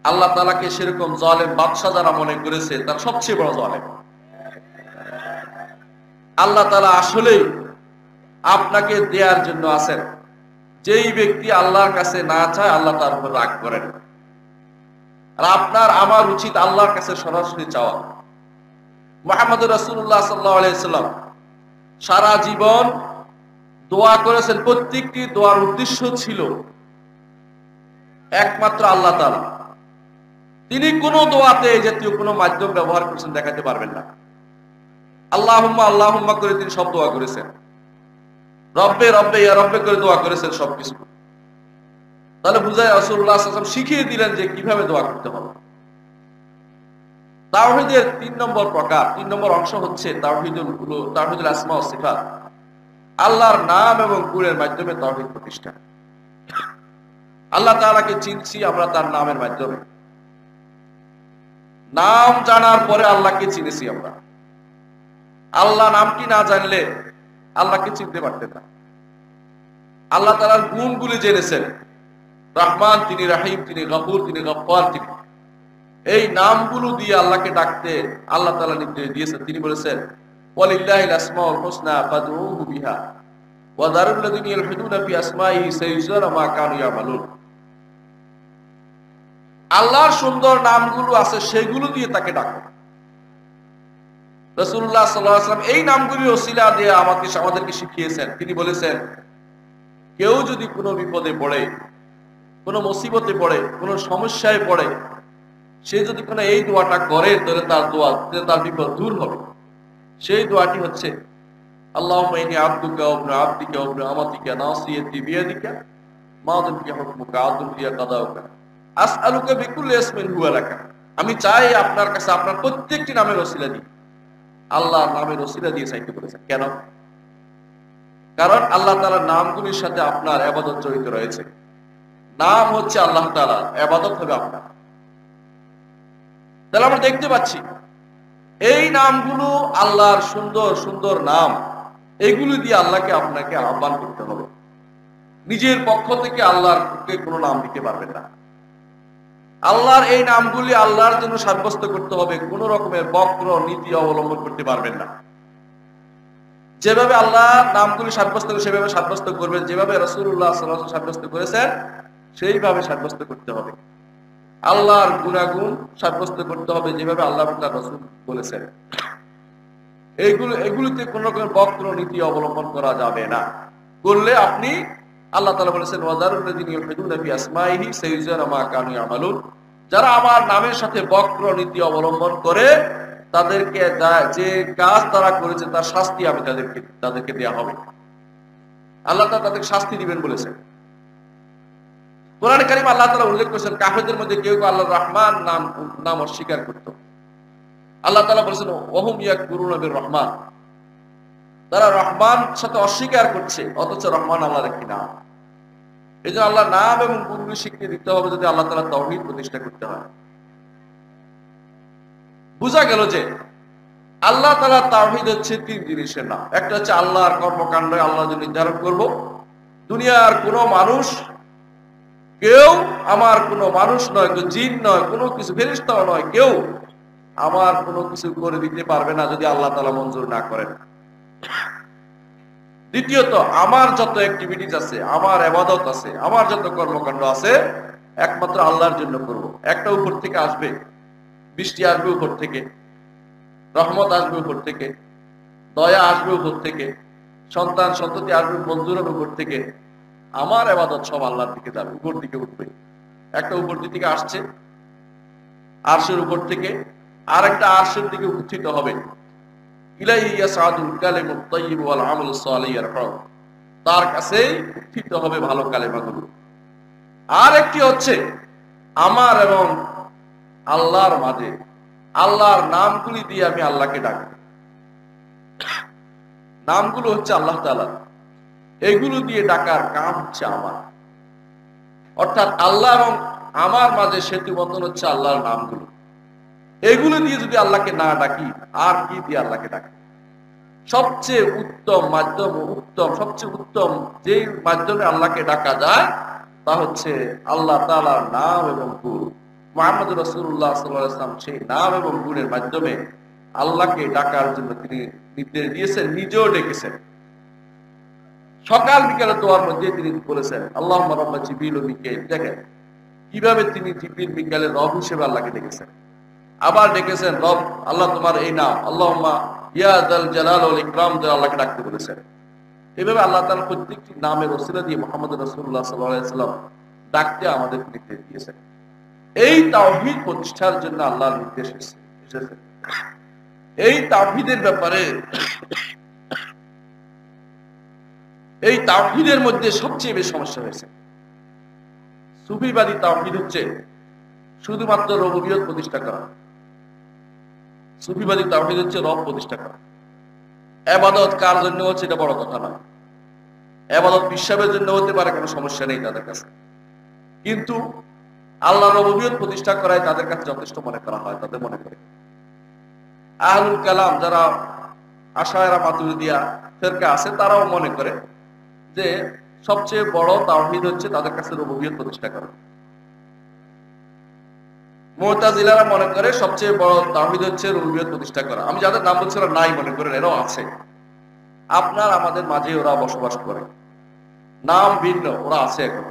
[SPEAKER 1] আল্লাহ তাআলাকে সেরকম জালেম বাদশা যারা মনে করেছে, তার সবচেয়ে বড় জালেম। আল্লাহ তাআলা আসলেই আপনাকে দেয়ার জন্য আছেন। যেই ব্যক্তি আল্লাহর কাছে না চায়, আল্লাহ তার উপর রাগ করেন। আর আপনার আমার উচিত আল্লাহর কাছে সরাসরি চাওয়া। মুহাম্মদুর রাসূলুল্লাহ সাল্লাল্লাহু আলাইহি ওয়াসাল্লাম সারা জীবন দোয়া করেছেন। প্রত্যেকটি দোয়ার উদ্দেশ্য ছিল একমাত্র আল্লাহ তাআলা। তিনি কোন দোয়াতে এই জাতীয় কোনো মাধ্যম ব্যবহার করেছেন দেখাতে পারবেন না। আল্লাহুম্মা আল্লাহুম্মা করে তিনি সব দোয়া করেছেন। রব্বে রব্বে ইয়া রব্বে করে দোয়া করেছেন সবকিছু। তাহলে বুঝায় রাসূলুল্লাহ সাল্লাল্লাহু আলাইহি ওয়াসাল্লাম শিখিয়ে দিলেন যে কিভাবে দোয়া করতে হবে। তাওহীদের ৩ নম্বর প্রকার, ৩ নম্বর অংশ হচ্ছে তাওহীদুল আসমা ওয়াস সিফাত। আল্লাহর নাম এবং গুণের মাধ্যমে তাওহীদ প্রতিষ্ঠা। আল্লাহ তাআলাকে চিনছি আমরা তার নামের মাধ্যমে। নাম জানার পরে আল্লাহকে চিনেছি আমরা। আল্লাহ নামটি না জানলে আল্লাহকে চিনতে পারতেন না। আল্লাহ তাআলার গুণগুলি জেনেছেন। রহমান তিনি, রাহিম তিনি, গফুর তিনি, গফফার তিনি। এই নামগুলো দিয়ে আল্লাহকে ডাকতে আল্লাহ তাআলা নির্দেশ দিয়েছেন। তিনি বলেছেন, ওয়ালিল্লাহিল আসমাউল হুসনা ফাদউহু বিহা ওয়া যারুল লাযিনা ইয়ালহিদুনা ফি আসমাইহি সাইয়ুজজাউনা মা কানু ইয়ামালুন। আল্লাহর সুন্দর নামগুলো আছে, সেগুলো দিয়ে তাকে ডাকো। রাসূলুল্লাহ সাল্লাল্লাহু আলাইহি ওয়াসাল্লাম এই নামগুলির ওসিলা দিয়ে আমাদেরকে শিখিয়েছেন। তিনি বলেছেন, কেউ যদি কোনো বিপদে পড়ে, কোনো মুসিবতে পড়ে, কোনো সমস্যায় পড়ে, সে যদি কোনো এই দোয়াটা করে, তাহলে তার বিপদ দূর হবে। সেই দোয়াটি হচ্ছে, আল্লাহুম্মা ইন্নী আবদুকা ওয়া ইবনু আবদিকা ওয়া ইবনু আমাতিকা নাসিয়াতি বিয়াদিকা মাদিন ফি হুকমুকা আদলুন ফি কাদাউকা আসআলুকা বিকুল্লি ইসমিন হুয়া লাকা। আমি চাই আপনার কাছে আপনার প্রত্যেকটি নামের ওসিলা দিয়ে, আল্লাহর নামের ওসিলা দিয়ে চাইতে বলেছেন। কেন? কারণ আল্লাহ তাআলার নামগুলির সাথে আপনার ইবাদত জড়িত রয়েছে। নাম হচ্ছে আল্লাহ তাআলার, ইবাদত হবে আপনার। তাহলে আমরা দেখতে পাচ্ছি এই নামগুলো আল্লাহর সুন্দর সুন্দর নাম, এগুলো দিয়ে আল্লাহকে আপনাকে আহ্বান করতে হবে। নিজের পক্ষ থেকে আল্লাহরকে কোনো নাম দিতে পারবেন না। আল্লাহর এই নামগুলি আল্লাহর জন্য সাব্যস্ত করতে হবে, কোন রকমের বক্র নীতি অবলম্বন করতে পারবেন না। যেভাবে আল্লাহ নামগুলি সাব্যস্ত করে সেভাবে সাব্যস্ত করবেন, যেভাবে রাসূলুল্লাহ সাল্লাল্লাহু আলাইহি ওয়াসাল্লাম সাব্যস্ত করেছেন সেইভাবে সাব্যস্ত করতে হবে। আল্লাহর গুণাগুণ সাব্যস্ত করতে হবে যেভাবে আল্লাহ তার রাসূল বলেছেন। এগুলিতে কোন রকম বক্র নীতি অবলম্বন করা যাবে না। করলে আপনি, আল্লাহ তাআলা বলেছেন ওয়াদারুল্লাযিনা ইউলহিদুনা ফি আসমাইহি সাইয়ুজজাউনা মা কানু ইয়ামালুন, যারা আমার নামের সাথে বক্র নীতি অবলম্বন করে তাদেরকে যে কাজ তারা করেছে তার শাস্তি আমি তাদেরকে দেয়া হবে। আল্লাহ তাআলা তাদেরকে শাস্তি দিবেন বলেছেন। কোরআনে কারীমে আল্লাহ তাআলা উল্লেখ করেছেন কাফেরদের মধ্যে কেউ কেউ আল্লাহর রহমান নাম অস্বীকার করত। আল্লাহ তাআলা বলেছেন ওয়াহুম ইয়াকফুরুনা বির রহমান, তারা রহমান সাথে অস্বীকার করছে অথচ রহমান আল্লাহর একটি নাম। এই জন্য আল্লাহর নাম এবং গুণগুলি স্বীকৃতি দিতে হবে যদি আল্লাহ তাআলা তাওহীদ প্রতিষ্ঠা করতে হয়। বোঝা গেল যে আল্লাহ তাআলা তাওহীদ হচ্ছে তিন জিনিসের নাম। একটা হচ্ছে আল্লাহর কর্মকাণ্ড আল্লাহ যে নির্ধারণ করব, দুনিয়ার কোনো মানুষ, কেউ আমার কোনো মানুষ নয়, কেউ জিন নয়, কোনো কিছু ফেরেশতাও নয়, কেউ আমার কোনো কিছু করে দিতে পারবে না যদি আল্লাহ তাআলা মঞ্জুর না করেন। দ্বিতীয়ত আমার যত অ্যাক্টিভিটিস আছে, আমার ইবাদত আছে, আমার যত কর্মকাণ্ড আছে একমাত্র আল্লাহর জন্য করব। একটা উপর থেকে আসবে, বৃষ্টি আসবে উপর থেকে, রহমত আসবে উপর থেকে, দয়া আসবে উপর থেকে, সন্তান সন্ততি আসবে মঞ্জুরের উপর থেকে, আমার ইবাদত সব আল্লাহর দিকে যাবে, উপর দিকে উঠবে। একটা উপর দিকে আসছে আরশের উপর থেকে, আর একটা আরশের দিকে উত্থিত হবে। ইলাইহি ইয়াসআদুল কালিমুত তাইয়্যিব ওয়াল আমালুস সালিহ ইয়ারফাউ, তার কাছেই উত্থিত হবে ভালো কালেমাগুলো। আর একটি হচ্ছে আমার এবং আল্লাহর মাঝে আল্লাহর নামগুলি দিয়ে আমি আল্লাহকে ডাকব। নামগুলো হচ্ছে আল্লাহ তাআলা, এগুলো দিয়ে ডাকার কাম হচ্ছে আমার। অর্থাৎ আল্লাহ এবং আমার মাঝে সেতু বন্ধন হচ্ছে আল্লাহর নামগুলো। এগুলো দিয়ে যদি আল্লাহকে না ডাকি আর কি দিয়ে আল্লাহকে ডাকি? সবচেয়ে উত্তম মাধ্যম, সবচেয়ে উত্তম যে মাধ্যমে আল্লাহকে ডাকা যায় তা হচ্ছে আল্লাহ তাআলার নাম এবং গুণ। মুহাম্মদ রাসূলুল্লাহ সাল্লাল্লাহু আলাইহি ওয়াসাল্লাম সেই নাম এবং গুণের মাধ্যমে আল্লাহকে ডাকার জন্য তিনি নির্দেশ দিয়েছেন, নিজেও ডেকেছেন। সকাল বিকালে দোয়ার মধ্যে তিনি বলেছেন আল্লাহুম্মা রাব্বা জিবরিল ওয়া মিকাইল। দেখেন কিভাবে তিনি জিবরিল মিকাইলের রব হিসেবে আল্লাহকে ডেকেছেন। আবার ডেকেছেন রব আল্লাহ তোমার এই নাম, আল্লাহুম্মা ইয়া যাল জালাল ওয়াল ইকরাম দিয়ে আল্লাহকে ডাকতে বলেছেন। এইভাবে আল্লাহ তাআলা প্রত্যেকটি নামের ওসিলা দিয়ে মুহাম্মদ রাসূলুল্লাহ সাল্লাল্লাহু আলাইহি ওয়াসাল্লাম ডাকতে আমাদের নির্দেশ দিয়েছেন। এই তাওহীদ প্রতিষ্ঠার জন্য আল্লাহর নির্দেশ এসেছে। এই তাওহীদের ব্যাপারে, এই তাওহীদের মধ্যে সবচেয়ে বেশি সমস্যা হয়েছে। সুফিবাদী তাওহীদ হচ্ছে শুধুমাত্র রুবুবিয়ত প্রতিষ্ঠা করা। সুফিবাদী তাওহীদ হচ্ছে রব প্রতিষ্ঠা করা। ইবাদত কার জন্য হচ্ছে এটা বড় কথা না। ইবাদত বিশ্বাসের জন্য হতে পারে, কোনো সমস্যা নেই তাদের কাছে, কিন্তু আল্লাহ রুবুবিয়ত প্রতিষ্ঠা করায় তাদের কাছে যথেষ্ট মনে করা হয়, তাদের মনে করে। আহলুল কালাম যারা আশায়রা মাতুরিদিয়া ফিরকা আছে তারাও মনে করে যে সবচেয়ে বড় তাওহীদ হচ্ছে তাদের কাছে রুবুবিয়ত প্রতিষ্ঠা করা। মুতাজিলারা মনে করে সবচেয়ে বড় তাওহীদ হচ্ছে রুবুবিয়ত প্রতিষ্ঠা করা। আমি যাদের নাম বলছিলাম নাই মনে করেন, এরাও আছে। আপনার আমাদের মাঝে ওরা বসবাস করে, নাম ভিন্ন, ওরা আছে এখন।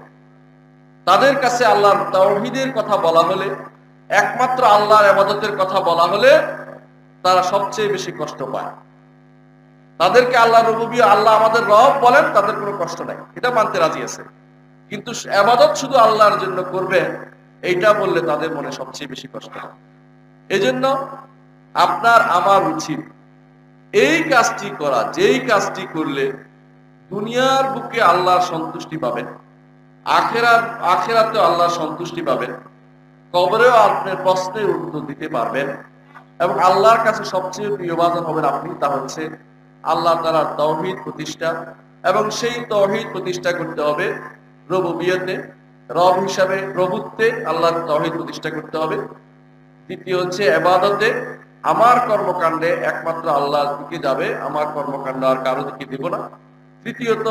[SPEAKER 1] তাদের কাছে আল্লাহর তাওহীদের কথা বলা হলে, একমাত্র আল্লাহর ইবাদতের কথা বলা হলে তারা সবচেয়ে বেশি কষ্ট পায়। তাদেরকে আল্লাহ রুবুবিয়ত, আল্লাহ আমাদের রব বলেন, তাদের কোনো কষ্ট নাই, এটা মানতে রাজি আছে। কিন্তু ইবাদত শুধু আল্লাহর জন্য করবে এইটা বললে তাদের মনে সবচেয়ে বেশি কষ্ট হয়। এজন্য আপনার আমার উচিত এই কাজটি করা, যেই কাজটি করলে দুনিয়ার বুকে আল্লাহর সন্তুষ্টি পাবেন, আখিরাতেও আল্লাহর সন্তুষ্টি পাবেন, কবরেও আপনার প্রশ্নের উত্তর দিতে পারবেন এবং আল্লাহর কাছে সবচেয়ে প্রিয়ভাজন হবেন আপনি, তা হচ্ছে আল্লাহ তাআলার তাওহীদ প্রতিষ্ঠা। এবং সেই তাওহীদ প্রতিষ্ঠা করতে হবে রুবুবিয়তে, রব হিসাবে প্রভুত্বে আল্লাহর তাওহীদ প্রতিষ্ঠা করতে হবে। দ্বিতীয় হচ্ছে ইবাদতে, আমার কর্মকাণ্ডে একমাত্র আল্লাহর দিকে যাবে, আমার কর্মকাণ্ড আর কারো দিকে দেব না। তৃতীয়ত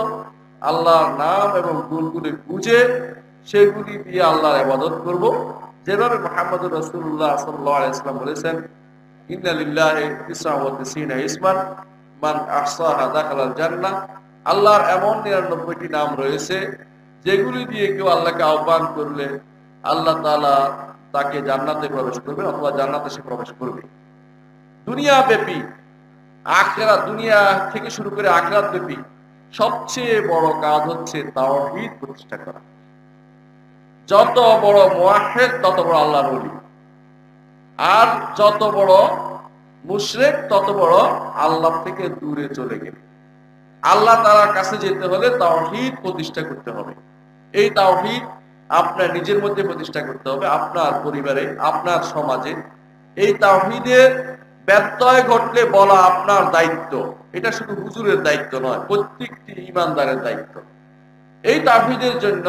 [SPEAKER 1] আল্লাহর নাম এবং গুণগুলি বুঝে সেগুলি দিয়ে আল্লাহর ইবাদত করব, যেভাবে মুহাম্মদ রাসূলুল্লাহ সাল্লাল্লাহু আলাইহি ওয়াসাল্লাম বলেছেন ইন্না লিল্লাহি 99 ইসমান মান আহসাহা দাখালাল জান্নাহ। আল্লাহর এমন 99টি নাম রয়েছে যেগুলি দিয়ে কেউ আল্লাহকে আহ্বান করলে আল্লাহ তাআলা তাকে জান্নাতে প্রবেশ করবে অথবা জান্নাতে সে প্রবেশ করবে। দুনিয়া ব্যাপী আখিরাত, দুনিয়া থেকে শুরু করে আখিরাত ব্যাপী সবচেয়ে বড় কাজ হচ্ছে তাওহীদ প্রতিষ্ঠা করা। যত বড় মুওয়াহহিদ তত বড় আল্লাহর ওলি, আর যত বড় মুশরিক তত বড় আল্লাহ থেকে দূরে চলে গেলে। আল্লাহ তাআলার কাছে যেতে হলে তাওহীদ প্রতিষ্ঠা করতে হবে। এই তাওহীদ আপনার নিজের মধ্যে প্রতিষ্ঠা করতে হবে, আপনার পরিবারে, আপনার সমাজে। এই তাওহীদের ব্যত্যয় ঘটলে বলা আপনার দায়িত্ব, এটা শুধু হুজুরের দায়িত্ব নয়, প্রত্যেকটি ঈমানদারের দায়িত্ব। এই তাওহীদের জন্য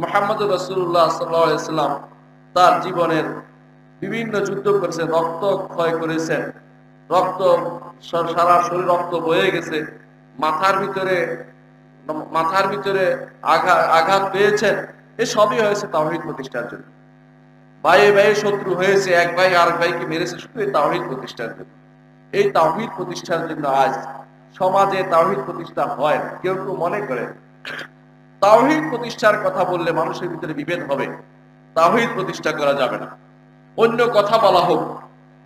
[SPEAKER 1] মুহাম্মদ রাসূলুল্লাহ সাল্লাল্লাহু আলাইহি ওয়াসাল্লাম তার জীবনের বিভিন্ন যুদ্ধ করেছেন, রক্ত ক্ষয় করেছেন, রক্ত সারা শরীর রক্ত বয়ে গেছে, মাথার ভিতরে আঘাত পেয়েছেন। এসবই হয়েছে তাওহীদ প্রতিষ্ঠার জন্য। ভাইয়ে ভাইয়ে শত্রু হয়েছে, এক ভাই আরেক ভাইকে মেরেছে, শুধু এই তাওহীদ প্রতিষ্ঠার জন্য। এই তাওহীদ প্রতিষ্ঠার জন্য আজ সমাজে তাওহীদ প্রতিষ্ঠা হয় না। কেউ কেউ মনে করে তাওহীদ প্রতিষ্ঠার কথা বললে মানুষের ভিতরে বিভেদ হবে, তাওহীদ প্রতিষ্ঠা করা যাবে না। অন্য কথা বলা হোক,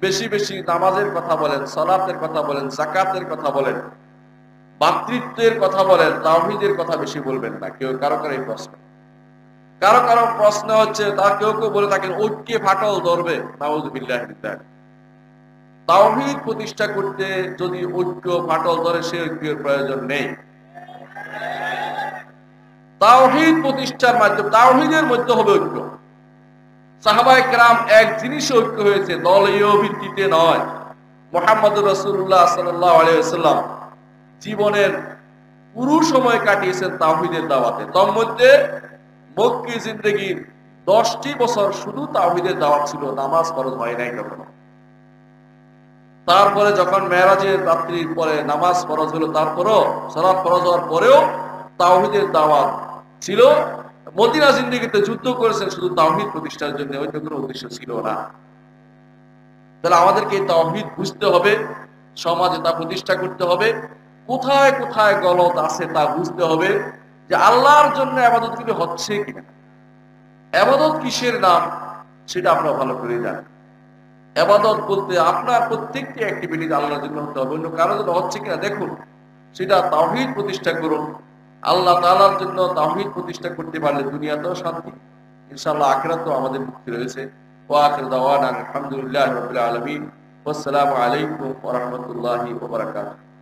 [SPEAKER 1] বেশি বেশি নামাজের কথা বলেন, সালাতের কথা বলেন, যাকাতের কথা বলেন, ভাতৃত্বের কথা বলেন, তাওহীদের কথা বেশি বলবেন না। কেউ কারো কারো এই প্রশ্ন, কারো কারো প্রশ্ন হচ্ছে, তা কেউ কেউ বলে থাকেন ঐক্যে ফাটল ধরবে। নাউযুবিল্লাহি মিন যালিক। তাওহীদ প্রতিষ্ঠা করতে যদি ঐক্য ফাটল ধরে, সে ঐক্যের প্রয়োজন নেই। তাওহীদ প্রতিষ্ঠার মাধ্যমে, তাওহীদের মধ্যে হবে ঐক্য। সাহাবায়ে কেরাম এক জিনিসে ঐক্য হয়েছে, দলীয় ভিত্তিতে নয়। মুহাম্মদুর রাসূলুল্লাহ সাল্লাল্লাহু আলাইহি ওয়াসাল্লাম জীবনের পুরো সময় কাটিয়েছেন তাওহীদের দাওয়াতে। তার মধ্যে মক্কি জিন্দেগির 10টি বছর শুধু তাওহীদের দাওয়াত ছিল, নামাজ ফরজ হয় নাই কখনো। তারপরে যখন মেরাজের রাত্রির পরে নামাজ ফরজ হলো, তারপরও সালাত ফরজ হওয়ার পরেও তাওহীদের দাওয়াত ছিল। মদিনা জিন্দেগিতে যুদ্ধ করেছেন শুধু তাওহীদ প্রতিষ্ঠার জন্য, অন্য কোনো উদ্দেশ্য ছিল না। তাহলে আমাদেরকে এই তাওহীদ বুঝতে হবে, সমাজে তা প্রতিষ্ঠা করতে হবে। কোথায় কোথায় গলত আছে তা বুঝতে হবে, যে আল্লাহর জন্য ইবাদতগুলো হচ্ছে কিনা। ইবাদত কিসের নাম সেটা আপনারা ভালো করে জানেন। ইবাদত বলতে আপনার প্রত্যেকটি অ্যাক্টিভিটি আল্লাহর জন্য হতে হবে, অন্য কারোর জন্য হচ্ছে কিনা দেখুন, সেটা তাওহীদ প্রতিষ্ঠা করুন। আল্লাহ তাআলার জন্য তাওহীদ প্রতিষ্ঠা করতে পারলে দুনিয়াতেও শান্তি, ইনশাআল্লাহ আখিরাতেও আমাদের মুক্তি রয়েছে। ওয়া আখিরু দাওয়ানা আলহামদুলিল্লাহি রাব্বিল আলামিন। ওয়াসসালামু আলাইকুম ওয়া রাহমাতুল্লাহি ওয়া বারাকাতুহু।